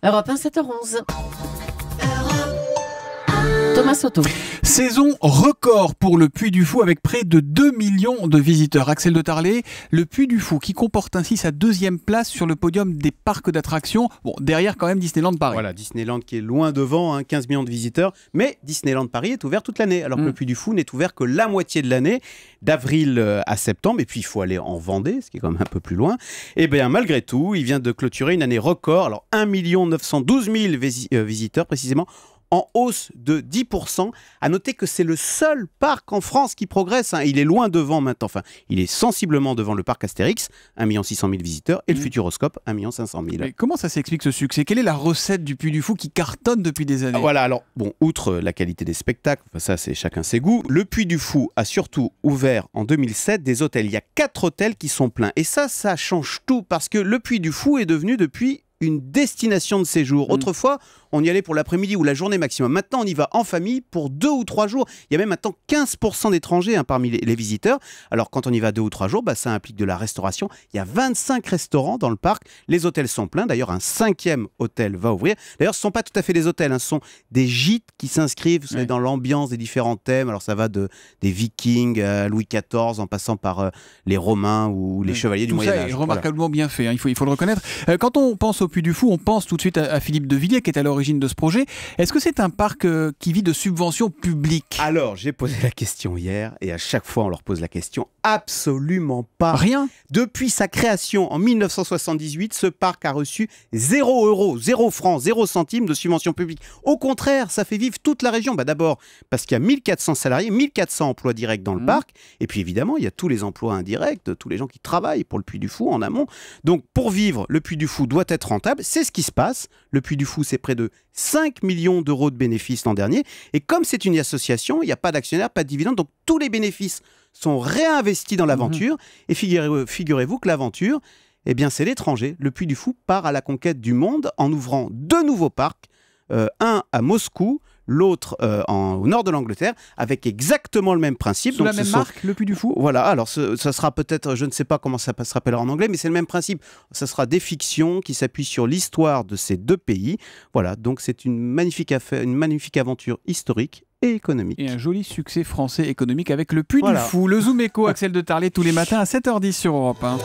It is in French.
Europe 1, 7h11. Thomas Soto. Saison record pour le Puy du Fou avec près de 2 millions de visiteurs. Axel de Tarlé, le Puy du Fou qui comporte ainsi sa deuxième place sur le podium des parcs d'attractions. Bon, derrière quand même Disneyland Paris. Voilà, Disneyland qui est loin devant, 15 millions de visiteurs. Mais Disneyland Paris est ouvert toute l'année, alors que le Puy du Fou n'est ouvert que la moitié de l'année, d'avril à septembre. Et puis il faut aller en Vendée, ce qui est quand même un peu plus loin. Et bien malgré tout, il vient de clôturer une année record. Alors 1 912 000 visiteurs précisément, en hausse de 10%. À noter que c'est le seul parc en France qui progresse. Il est loin devant maintenant. Enfin, il est sensiblement devant le parc Astérix, 1 600 000 visiteurs, et le Futuroscope, 1 500 000. Mais comment ça s'explique ce succès? Quelle est la recette du Puy du Fou qui cartonne depuis des années? Voilà, alors, bon, outre la qualité des spectacles, ça c'est chacun ses goûts, le Puy du Fou a surtout ouvert en 2007 des hôtels. Il y a 4 hôtels qui sont pleins. Et ça change tout parce que le Puy du Fou est devenu depuis une destination de séjour. Autrefois, on y allait pour l'après-midi ou la journée maximum. Maintenant, on y va en famille pour 2 ou 3 jours. Il y a même maintenant 15% d'étrangers parmi les visiteurs. Alors, quand on y va 2 ou 3 jours, ça implique de la restauration. Il y a 25 restaurants dans le parc. Les hôtels sont pleins. D'ailleurs, un 5e hôtel va ouvrir. D'ailleurs, ce ne sont pas tout à fait des hôtels. Ce sont des gîtes qui s'inscrivent dans l'ambiance des différents thèmes. Alors, ça va des Vikings à Louis XIV, en passant par les Romains ou les chevaliers du Moyen-Âge. Tout ça est remarquablement bien fait, il faut le reconnaître. Quand on pense au Puy du Fou, on pense tout de suite à Philippe de Villiers qui est à l'origine de ce projet. Est-ce que c'est un parc qui vit de subventions publiques? Alors, j'ai posé la question hier et à chaque fois on leur pose la question. Absolument pas. Rien. Depuis sa création en 1978, ce parc a reçu 0 €, 0 francs, 0 centimes de subventions publiques. Au contraire, ça fait vivre toute la région. D'abord parce qu'il y a 1400 salariés, 1400 emplois directs dans le parc. Et puis évidemment, il y a tous les emplois indirects, tous les gens qui travaillent pour le Puy du Fou en amont. Donc pour vivre, le Puy du Fou doit être rentable. C'est ce qui se passe. Le Puy du Fou, c'est près de 5 millions d'euros de bénéfices l'an dernier. Et comme c'est une association, il n'y a pas d'actionnaires, pas de dividendes. Donc tous les bénéfices sont réinvestis dans l'aventure. Et figurez-vous que l'aventure, c'est l'étranger. Le Puy du Fou part à la conquête du monde en ouvrant 2 nouveaux parcs. Un à Moscou, l'autre au nord de l'Angleterre, avec exactement le même principe. Sous la même marque, le Puy du Fou? Voilà, alors ça sera peut-être, je ne sais pas comment ça se rappellera en anglais, mais c'est le même principe. Ça sera des fictions qui s'appuient sur l'histoire de ces 2 pays. Voilà, donc c'est une magnifique aventure historique et économique. Et un joli succès français économique avec le Puy du Fou. Le Zoom Éco, Axel de Tarlé, tous les matins à 7h10 sur Europe 1.